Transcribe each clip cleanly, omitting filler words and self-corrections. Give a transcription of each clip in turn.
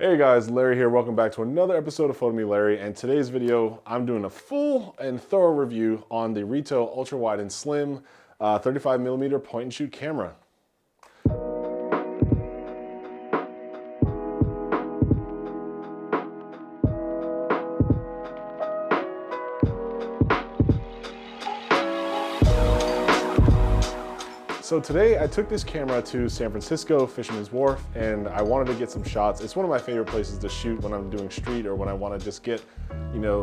Hey guys, Larry here. Welcome back to another episode of PhotoMeLarry, and today's video, I'm doing a full and thorough review on the Reto Ultra Wide Slim 35mm point and shoot camera. So today I took this camera to San Francisco, Fisherman's Wharf, and I wanted to get some shots. It's one of my favorite places to shoot when I'm doing street or when I want to just get,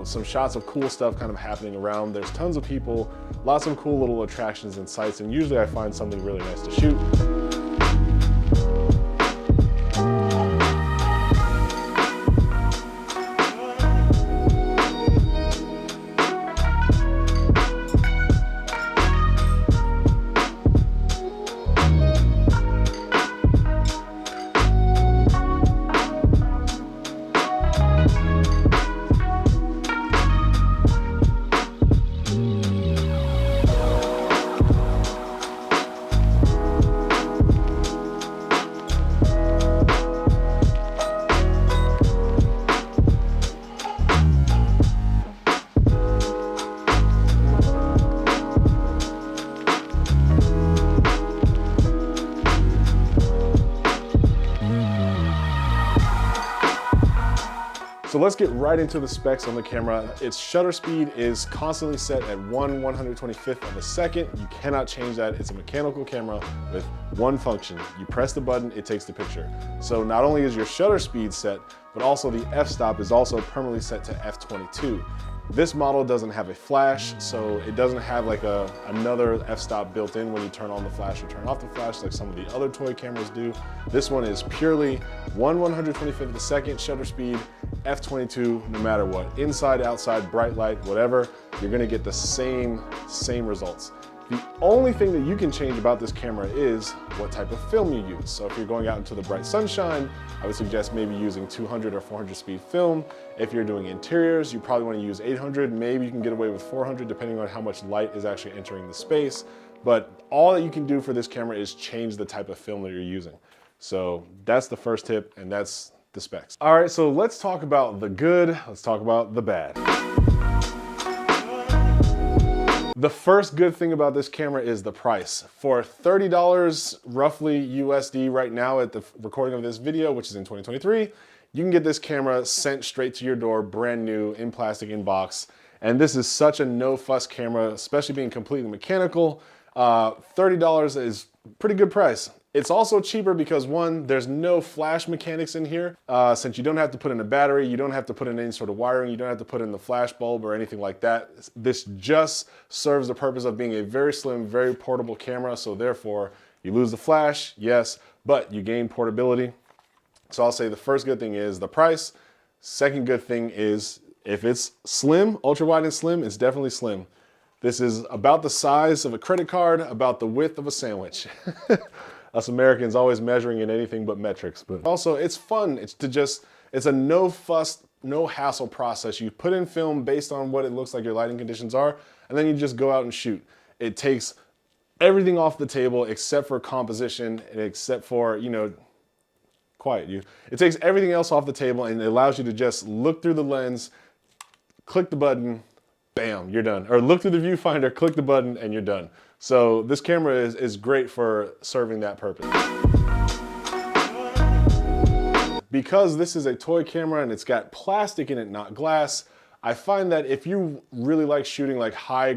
some shots of cool stuff kind of happening around. There's tons of people, lots of cool little attractions and sights, and usually I find something really nice to shoot. So let's get right into the specs on the camera. Its shutter speed is constantly set at 1/125th of a second. You cannot change that. It's a mechanical camera with one function. You press the button, it takes the picture. So not only is your shutter speed set, but also the f-stop is also permanently set to f22. This model doesn't have a flash, so it doesn't have like another f-stop built in when you turn on the flash or turn off the flash like some of the other toy cameras do. This one is purely 1/125th of a second shutter speed, f22 no matter what. Inside, outside, bright light, whatever, you're gonna get the same results. The only thing that you can change about this camera is what type of film you use. So if you're going out into the bright sunshine, I would suggest maybe using 200 or 400 speed film. If you're doing interiors, you probably want to use 800. Maybe you can get away with 400 depending on how much light is actually entering the space. But all that you can do for this camera is change the type of film that you're using. So that's the first tip, and that's the specs. All right, so let's talk about the good, let's talk about the bad. The first good thing about this camera is the price. For $30 roughly USD right now at the recording of this video, which is in 2023, you can get this camera sent straight to your door, brand new, in plastic, in box. And this is such a no-fuss camera, especially being completely mechanical. $30 is a pretty good price. It's also cheaper because one, there's no flash mechanics in here. Since you don't have to put in a battery, you don't have to put in any sort of wiring, you don't have to put in the flash bulb or anything like that. This just serves the purpose of being a very slim, very portable camera. So therefore, you lose the flash, yes, but you gain portability. So I'll say the first good thing is the price. Second good thing is if it's slim, ultra wide and slim, it's definitely slim. This is about the size of a credit card, about the width of a sandwich. Us Americans always measuring in anything but metrics. But also it's fun. It's a no fuss, no hassle process. You put in film based on what it looks like your lighting conditions are, and then you just go out and shoot. It takes everything off the table except for composition and except for, it takes everything else off the table and it allows you to just look through the lens, click the button, bam, you're done. Or look through the viewfinder, click the button, and you're done. So this camera is great for serving that purpose. Because this is a toy camera and it's got plastic in it, not glass, I find that if you really like shooting like high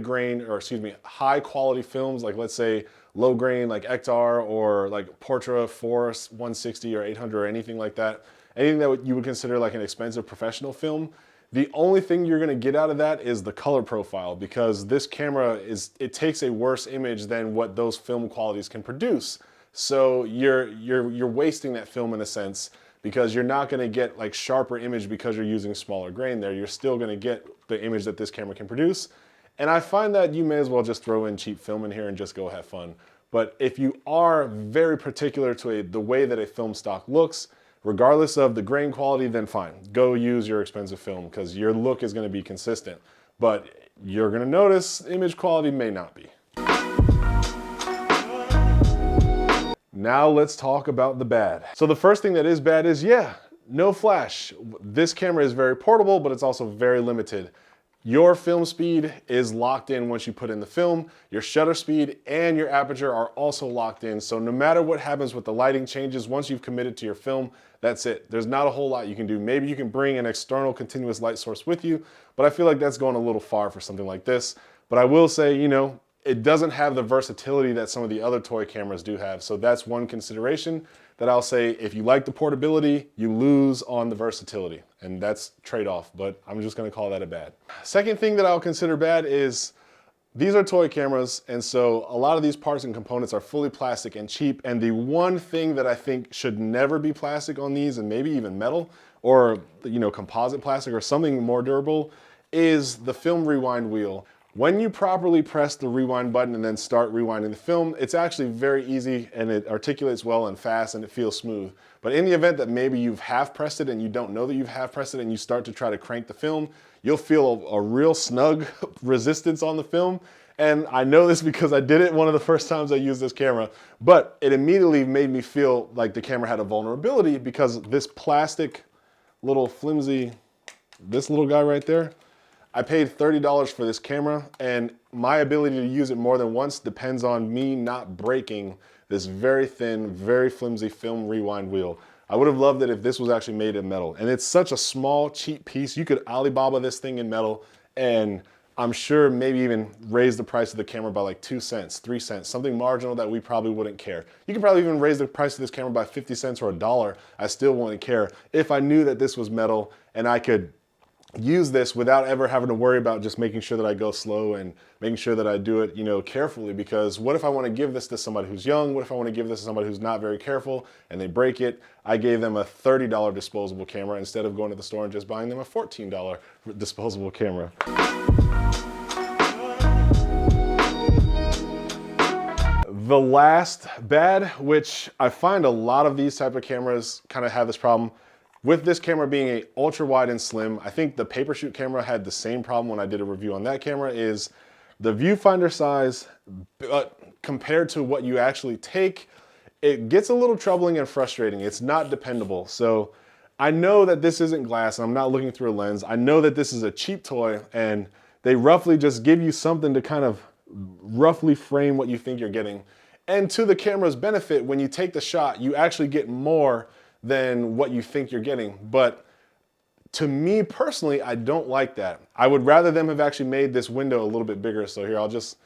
quality films, like let's say low grain like Ektar or like Portra 160 or 800 or anything like that, anything that you would consider like an expensive professional film, the only thing you're gonna get out of that is the color profile, because this camera it takes a worse image than what those film qualities can produce. So you're wasting that film in a sense, because you're not gonna get like sharper image because you're using smaller grain there. You're still gonna get the image that this camera can produce. And I find that you may as well just throw in cheap film in here and just go have fun. But if you are very particular to the way that a film stock looks, regardless of the grain quality, then fine. Go use your expensive film because your look is going to be consistent. But you're going to notice image quality may not be. Now let's talk about the bad. So the first thing that is bad is, yeah, no flash. This camera is very portable, but it's also very limited. Your film speed is locked in once you put in the film. Your shutter speed and your aperture are also locked in. So no matter what happens with the lighting changes, once you've committed to your film, that's it. There's not a whole lot you can do. Maybe you can bring an external continuous light source with you, but I feel like that's going a little far for something like this. But I will say, you know, it doesn't have the versatility that some of the other toy cameras do have. So that's one consideration that I'll say, if you like the portability, you lose on the versatility, and that's trade-off, but I'm just gonna call that a bad. Second thing that I'll consider bad is these are toy cameras, and so a lot of these parts and components are fully plastic and cheap, and the one thing that I think should never be plastic on these, and maybe even metal, or you know, composite plastic or something more durable, is the film rewind wheel. When you properly press the rewind button and then start rewinding the film, it's actually very easy and it articulates well and fast and it feels smooth. But in the event that maybe you've half pressed it and you don't know that you've half pressed it and you start to try to crank the film, you'll feel a real snug resistance on the film. And I know this because I did it one of the first times I used this camera, but it immediately made me feel like the camera had a vulnerability because this plastic little flimsy, this little guy right there, I paid $30 for this camera, and my ability to use it more than once depends on me not breaking this very thin, very flimsy film rewind wheel. I would have loved it if this was actually made in metal. And it's such a small, cheap piece. You could Alibaba this thing in metal, and I'm sure maybe even raise the price of the camera by like 2 cents, 3 cents, something marginal that we probably wouldn't care. You could probably even raise the price of this camera by 50 cents or $1. I still wouldn't care if I knew that this was metal and I could use this without ever having to worry about just making sure that I go slow and making sure that I do it, you know, carefully. Because what if I want to give this to somebody who's young? What if I want to give this to somebody who's not very careful and they break it? I gave them a $30 disposable camera instead of going to the store and just buying them a $14 disposable camera. The last bad, which I find a lot of these type of cameras kind of have this problem. With this camera being a ultra wide and slim, I think the paper shoot camera had the same problem when I did a review on that camera, is the viewfinder size, compared to what you actually take, it gets a little troubling and frustrating. It's not dependable. So I know that this isn't glass and I'm not looking through a lens. I know that this is a cheap toy and they roughly just give you something to kind of roughly frame what you think you're getting. And to the camera's benefit, when you take the shot, you actually get more than what you think you're getting. But to me personally, I don't like that. I would rather them have actually made this window a little bit bigger. So here, I'll just,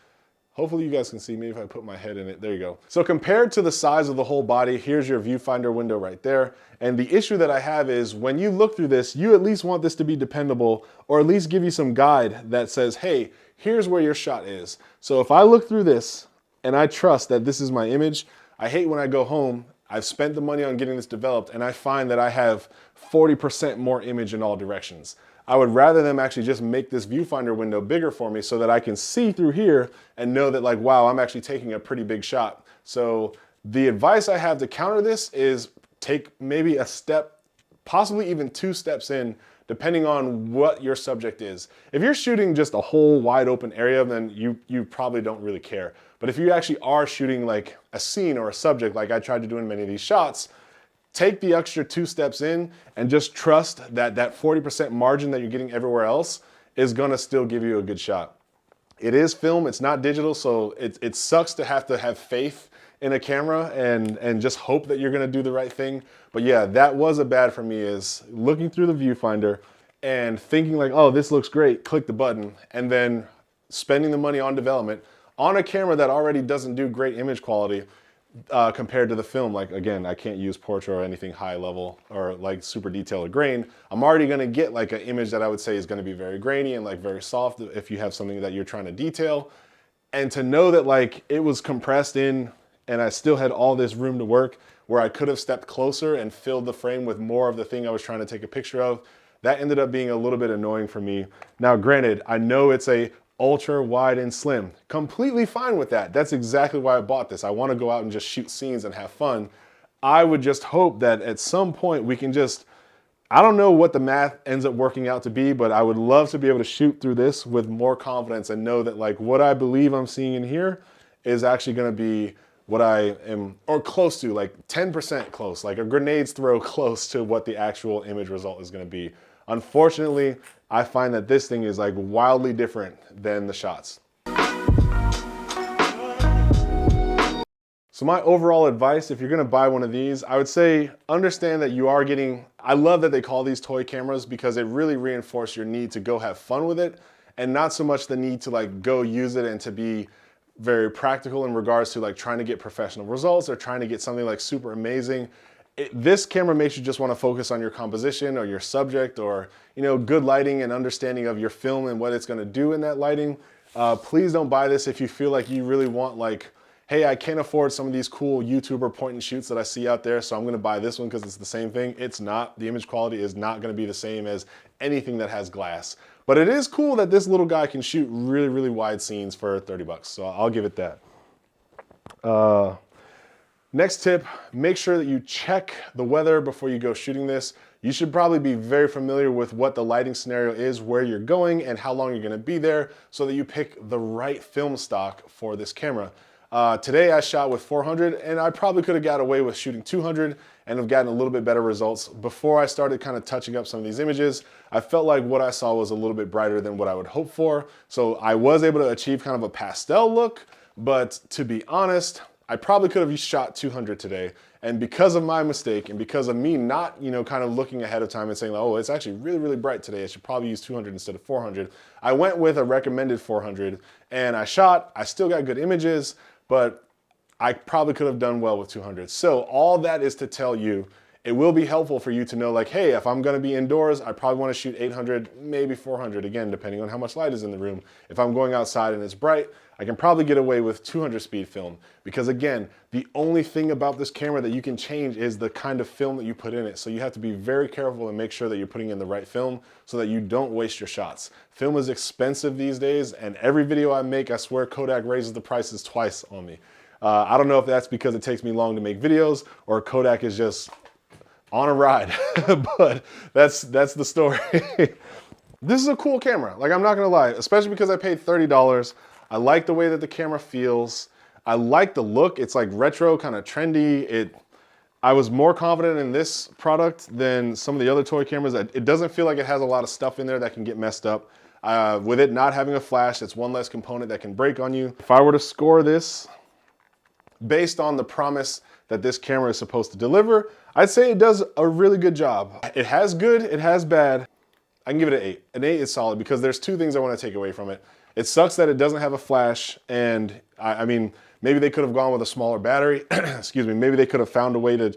hopefully you guys can see me if I put my head in it. There you go. So compared to the size of the whole body, here's your viewfinder window right there. And the issue that I have is when you look through this, you at least want this to be dependable, or at least give you some guide that says, hey, here's where your shot is. So if I look through this and I trust that this is my image, I hate when I go home, I've spent the money on getting this developed and I find that I have 40% more image in all directions. I would rather them actually just make this viewfinder window bigger for me so that I can see through here and know that like, wow, I'm actually taking a pretty big shot. So the advice I have to counter this is take maybe a step, possibly even 2 steps in, depending on what your subject is. If you're shooting just a whole wide open area, then you probably don't really care. But if you actually are shooting like a scene or a subject, like I tried to do in many of these shots, take the extra 2 steps in and just trust that that 40% margin that you're getting everywhere else is gonna still give you a good shot. It is film, it's not digital, so it sucks to have faith in a camera and just hope that you're gonna do the right thing. But yeah, that was a bad for me, is looking through the viewfinder and thinking like, oh, this looks great, click the button, and then spending the money on development on a camera that already doesn't do great image quality compared to the film. Like again, I can't use portrait or anything high level or like super detailed or grain. I'm already gonna get like an image that I would say is gonna be very grainy and like very soft if you have something that you're trying to detail. And to know that like it was compressed in and I still had all this room to work where I could have stepped closer and filled the frame with more of the thing I was trying to take a picture of, that ended up being a little bit annoying for me. Now granted, I know it's a ultra wide and slim. Completely fine with that. That's exactly why I bought this. I want to go out and just shoot scenes and have fun. I would just hope that at some point we can just, I don't know what the math ends up working out to be, but I would love to be able to shoot through this with more confidence and know that like what I believe I'm seeing in here is actually going to be what I am, or close to, like 10% close, like a grenade's throw close to what the actual image result is gonna be. Unfortunately, I find that this thing is like wildly different than the shots. So my overall advice, if you're gonna buy one of these, I would say understand that you are getting, I love that they call these toy cameras because it really reinforces your need to go have fun with it and not so much the need to like go use it and to be very practical in regards to like trying to get professional results or trying to get something like super amazing. This camera makes you just want to focus on your composition or your subject or, you know, good lighting and understanding of your film and what it's gonna do in that lighting. Please don't buy this if you feel like you really want like, hey, I can't afford some of these cool YouTuber point and shoots that I see out there, so I'm gonna buy this one because it's the same thing. It's not. The image quality is not gonna be the same as anything that has glass. But it is cool that this little guy can shoot really, really wide scenes for 30 bucks, so I'll give it that. Next tip, make sure that you check the weather before you go shooting this. You should probably be very familiar with what the lighting scenario is, where you're going, and how long you're gonna be there so that you pick the right film stock for this camera. Today I shot with 400 and I probably could have got away with shooting 200 and have gotten a little bit better results. Before I started kind of touching up some of these images, I felt like what I saw was a little bit brighter than what I would hope for. So I was able to achieve kind of a pastel look, but to be honest, I probably could have shot 200 today. And because of my mistake and because of me not, you know, kind of looking ahead of time and saying, oh, it's actually really, really bright today, I should probably use 200 instead of 400, I went with a recommended 400 and I shot. I still got good images, but I probably could have done well with 200. So all that is to tell you, it will be helpful for you to know like, hey, if I'm gonna be indoors, I probably wanna shoot 800, maybe 400, again, depending on how much light is in the room. If I'm going outside and it's bright, I can probably get away with 200 speed film. Because again, the only thing about this camera that you can change is the kind of film that you put in it. So you have to be very careful and make sure that you're putting in the right film so that you don't waste your shots. Film is expensive these days, and every video I make, I swear Kodak raises the prices twice on me. I don't know if that's because it takes me long to make videos or Kodak is just on a ride, but that's the story. This is a cool camera, like I'm not gonna lie, especially because I paid $30. I like the way that the camera feels. I like the look. It's like retro, kind of trendy. I was more confident in this product than some of the other toy cameras. It doesn't feel like it has a lot of stuff in there that can get messed up. With it not having a flash, it's one less component that can break on you. If I were to score this based on the promise that this camera is supposed to deliver, I'd say it does a really good job. It has good, it has bad. I can give it an 8. An 8 is solid because there's two things I want to take away from it. It sucks that it doesn't have a flash, and I mean, maybe they could have gone with a smaller battery. Excuse me, maybe they could have found a way to,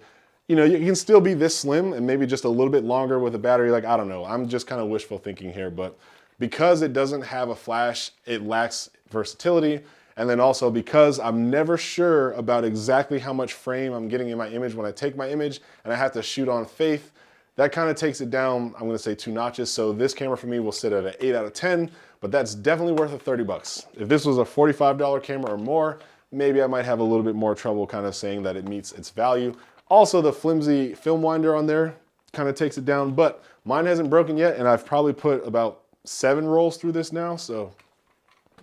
you know, you can still be this slim and maybe just a little bit longer with a battery. Like, I don't know, I'm just kind of wishful thinking here, but because it doesn't have a flash, it lacks versatility. And then also because I'm never sure about exactly how much frame I'm getting in my image when I take my image and I have to shoot on faith, that kind of takes it down, I'm gonna say 2 notches. So this camera for me will sit at an 8 out of 10, but that's definitely worth the 30 bucks. If this was a $45 camera or more, maybe I might have a little bit more trouble kind of saying that it meets its value. Also, the flimsy film winder on there kind of takes it down, but mine hasn't broken yet, and I've probably put about 7 rolls through this now, so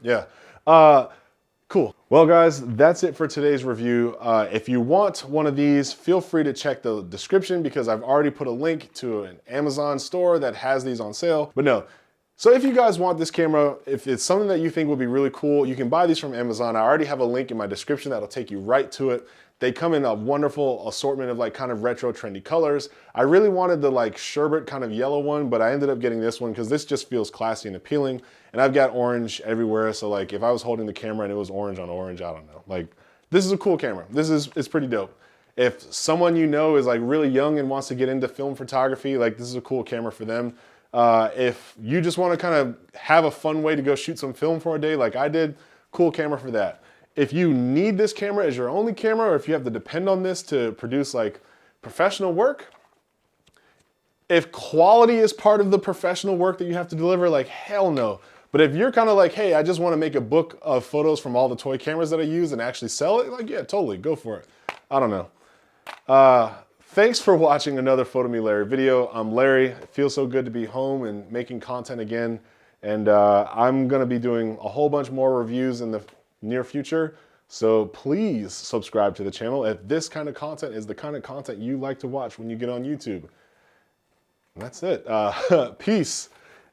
yeah. Cool. Well, guys, that's it for today's review. If you want one of these, feel free to check the description because I've already put a link to an Amazon store that has these on sale. But no, so if you guys want this camera, if it's something that you think would be really cool, you can buy these from Amazon. I already have a link in my description that'll take you right to it. They come in a wonderful assortment of like kind of retro trendy colors. I really wanted the like sherbet kind of yellow one, but I ended up getting this one because this just feels classy and appealing. And I've got orange everywhere. So like if I was holding the camera and it was orange on orange, I don't know. Like this is a cool camera. It's pretty dope. If someone you know is like really young and wants to get into film photography, like this is a cool camera for them. If you just want to kind of have a fun way to go shoot some film for a day like I did, cool camera for that. If you need this camera as your only camera, or if you have to depend on this to produce like professional work, if quality is part of the professional work that you have to deliver, like hell no. But if you're kind of like, hey, I just want to make a book of photos from all the toy cameras that I use and actually sell it, like yeah, totally, go for it. I don't know. Thanks for watching another PhotoMeLarry video. I'm Larry. It feels so good to be home and making content again. And I'm gonna be doing a whole bunch more reviews in the near future. So please subscribe to the channel if this kind of content is the kind of content you like to watch when you get on YouTube. And that's it. Peace.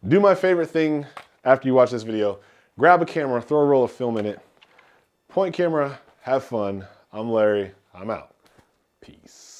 Do my favorite thing after you watch this video. Grab a camera, throw a roll of film in it, point camera, have fun. I'm Larry. I'm out. Peace.